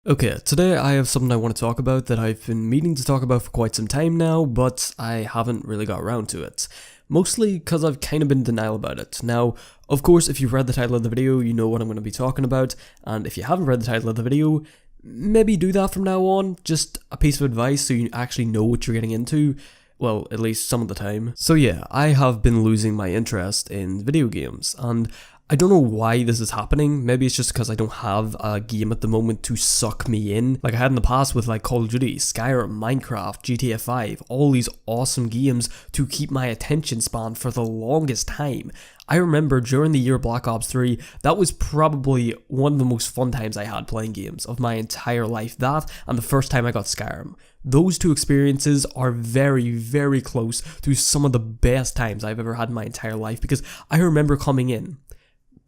Okay, today I have something I want to talk about that I've been meaning to talk about for quite some time now, but I haven't really got around to it. Mostly because I've kind of been in denial about it. Now, of course, if you've read the title of the video, you know what I'm going to be talking about, and if you haven't read the title of the video, maybe do that from now on. Just a piece of advice so you actually know what you're getting into. Well, at least some of the time. So yeah, I have been losing my interest in video games, and I don't know why this is happening. Maybe it's just because I don't have a game at the moment to suck me in. Like I had in the past with like Call of Duty, Skyrim, Minecraft, GTA 5, all these awesome games to keep my attention span for the longest time. I remember during the year Black Ops 3, that was probably one of the most fun times I had playing games of my entire life. That and the first time I got Skyrim. Those two experiences are very, very close to some of the best times I've ever had in my entire life, because I remember coming in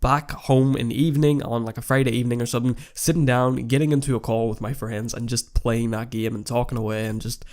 back home in the evening on like a Friday evening or something, sitting down, getting into a call with my friends and just playing that game and talking away, and just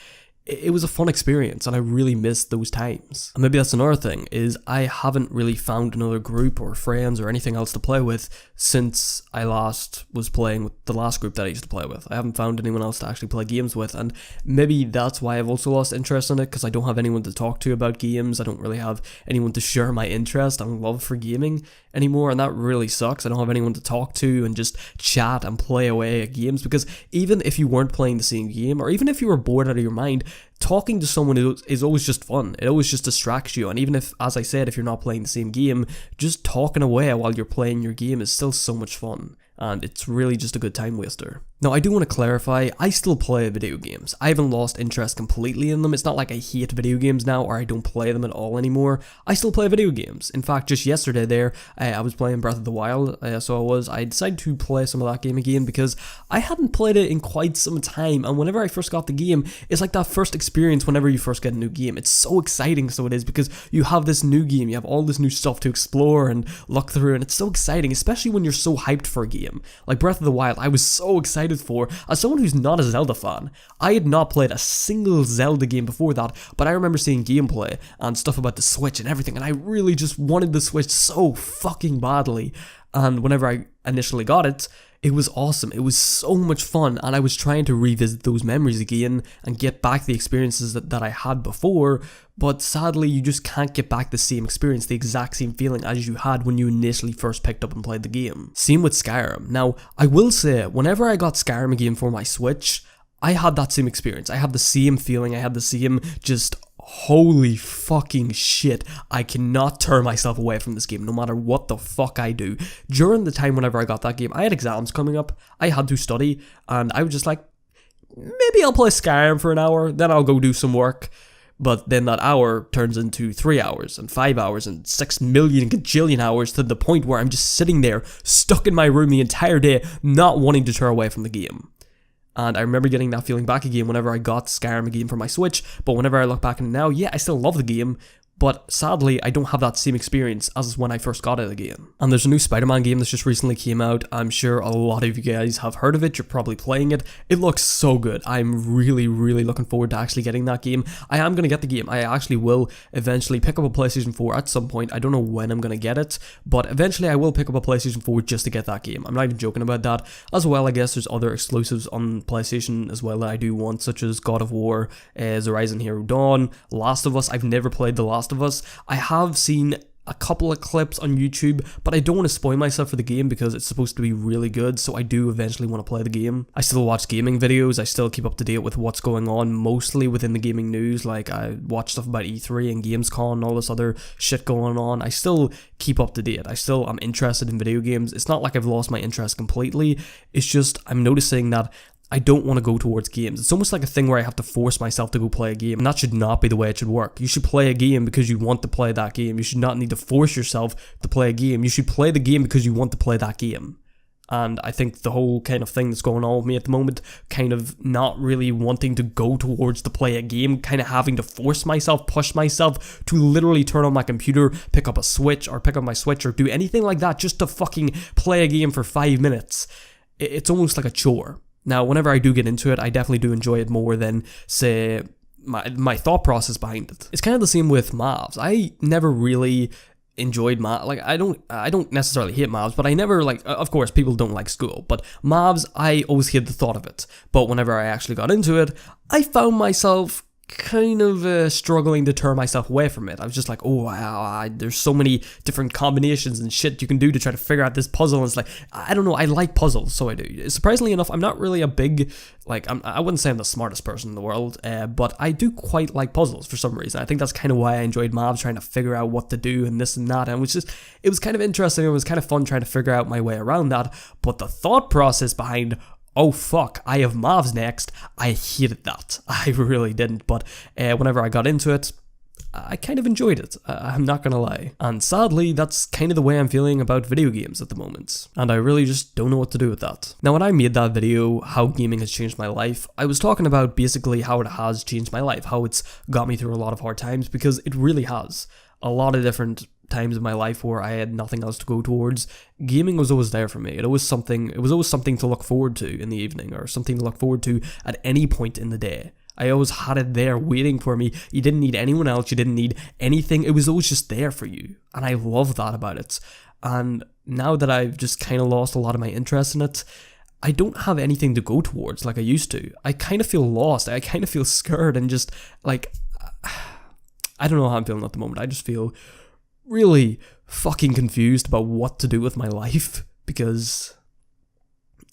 it was a fun experience and I really missed those times. And maybe that's another thing, is I haven't really found another group or friends or anything else to play with since I last was playing with the last group that I used to play with. I haven't found anyone else to actually play games with, and maybe that's why I've also lost interest in it, because I don't have anyone to talk to about games. I don't really have anyone to share my interest and love for gaming anymore, and that really sucks. I don't have anyone to talk to and just chat and play away at games, because even if you weren't playing the same game, or even if you were bored out of your mind, talking to someone is always just fun. It always just distracts you, and even if, as I said, if you're not playing the same game, just talking away while you're playing your game is still so much fun, and it's really just a good time waster. Now, I do want to clarify, I still play video games. I haven't lost interest completely in them. It's not like I hate video games now or I don't play them at all anymore. I still play video games. In fact, just yesterday there, I was playing Breath of the Wild, I decided to play some of that game again because I hadn't played it in quite some time, and whenever I first got the game, it's like that first experience whenever you first get a new game. It's so exciting, so it is, because you have this new game, you have all this new stuff to explore and look through, and it's so exciting, especially when you're so hyped for a game. Like Breath of the Wild, I was so excited for, as someone who's not a Zelda fan. I had not played a single Zelda game before that, but I remember seeing gameplay and stuff about the Switch and everything, and I really just wanted the Switch so fucking badly. And whenever I initially got it, it was awesome. It was so much fun, and I was trying to revisit those memories again and get back the experiences that I had before, but sadly you just can't get back the same experience, the exact same feeling as you had when you initially first picked up and played the game. Same with Skyrim. Now, I will say, whenever I got Skyrim again for my Switch, I had that same experience. I had the same feeling, I had the same just holy fucking shit, I cannot turn myself away from this game no matter what the fuck I do. During the time whenever I got that game, I had exams coming up, I had to study, and I was just like, maybe I'll play Skyrim for an hour, then I'll go do some work. But then that hour turns into 3 hours and 5 hours and 6 million gajillion hours, to the point where I'm just sitting there stuck in my room the entire day, not wanting to turn away from the game. And I remember getting that feeling back again whenever I got Skyrim again for my Switch, but whenever I look back on it now, yeah, I still love the game, but sadly, I don't have that same experience as when I first got it again. And there's a new Spider-Man game that's just recently came out. I'm sure a lot of you guys have heard of it, you're probably playing it. It looks so good. I'm really, really looking forward to actually getting that game. I am going to get the game. I actually will eventually pick up a PlayStation 4 at some point. I don't know when I'm going to get it, but eventually I will pick up a PlayStation 4 just to get that game. I'm not even joking about that. As well, I guess there's other exclusives on PlayStation as well that I do want, such as God of War, Horizon Zero Dawn, Last of Us. I've never played The Last of Us. I have seen a couple of clips on YouTube, but I don't want to spoil myself for the game because it's supposed to be really good, so I do eventually want to play the game. I still watch gaming videos, I still keep up to date with what's going on, mostly within the gaming news. Like I watch stuff about E3 and Gamescom and all this other shit going on. I still keep up to date. I'm interested in video games. It's not like I've lost my interest completely, it's just I'm noticing that I don't want to go towards games. It's almost like a thing where I have to force myself to go play a game, and that should not be the way it should work. You should play a game because you want to play that game. You should not need to force yourself to play a game. You should play the game because you want to play that game. And I think the whole kind of thing that's going on with me at the moment, kind of not really wanting to go towards to play a game, kind of having to force myself, push myself to literally turn on my computer, pick up my Switch or do anything like that just to fucking play a game for 5 minutes. It's almost like a chore. Now, whenever I do get into it, I definitely do enjoy it more than, say, my thought process behind it. It's kind of the same with Mavs. I never really enjoyed maths. Like, I don't necessarily hate maths, but I never, like, of course people don't like school, but maths, I always hated the thought of it. But whenever I actually got into it, I found myself kind of struggling to turn myself away from it. I was just like, oh wow, there's so many different combinations and shit you can do to try to figure out this puzzle, and it's like, I don't know, I like puzzles, so I do. Surprisingly enough, I'm not really a big, like, I wouldn't say I'm the smartest person in the world, but I do quite like puzzles for some reason. I think that's kind of why I enjoyed maths, trying to figure out what to do and this and that, and it was kind of interesting. It was kind of fun trying to figure out my way around that, but the thought process behind, oh fuck, I have maths next, I hated that. I really didn't, but whenever I got into it, I kind of enjoyed it, I'm not gonna lie. And sadly, that's kind of the way I'm feeling about video games at the moment, and I really just don't know what to do with that. Now, when I made that video, how gaming has changed my life, I was talking about basically how it has changed my life, how it's got me through a lot of hard times, because it really has. A lot of different times in my life where I had nothing else to go towards, gaming was always there for me. It was always something to look forward to in the evening, or something to look forward to at any point in the day. I always had it there waiting for me. You didn't need anyone else, you didn't need anything, it was always just there for you. And I love that about it. And now that I've just kind of lost a lot of my interest in it, I don't have anything to go towards like I used to. I kind of feel lost, I kind of feel scared, and just like, I don't know how I'm feeling at the moment. I just feel really fucking confused about what to do with my life, because,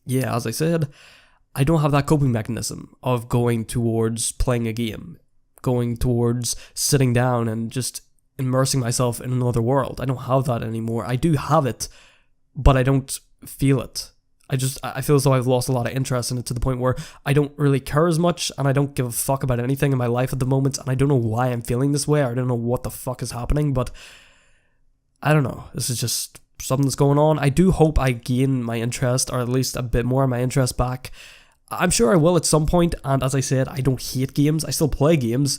yeah, as I said, I don't have that coping mechanism of going towards playing a game, going towards sitting down and just immersing myself in another world. I don't have that anymore. I do have it, but I don't feel it. I feel as though I've lost a lot of interest in it, to the point where I don't really care as much, and I don't give a fuck about anything in my life at the moment, and I don't know why I'm feeling this way, or I don't know what the fuck is happening, but I don't know, this is just something that's going on. I do hope I gain my interest, or at least a bit more of my interest back. I'm sure I will at some point, and as I said, I don't hate games, I still play games,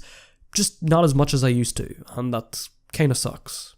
just not as much as I used to, and that kind of sucks.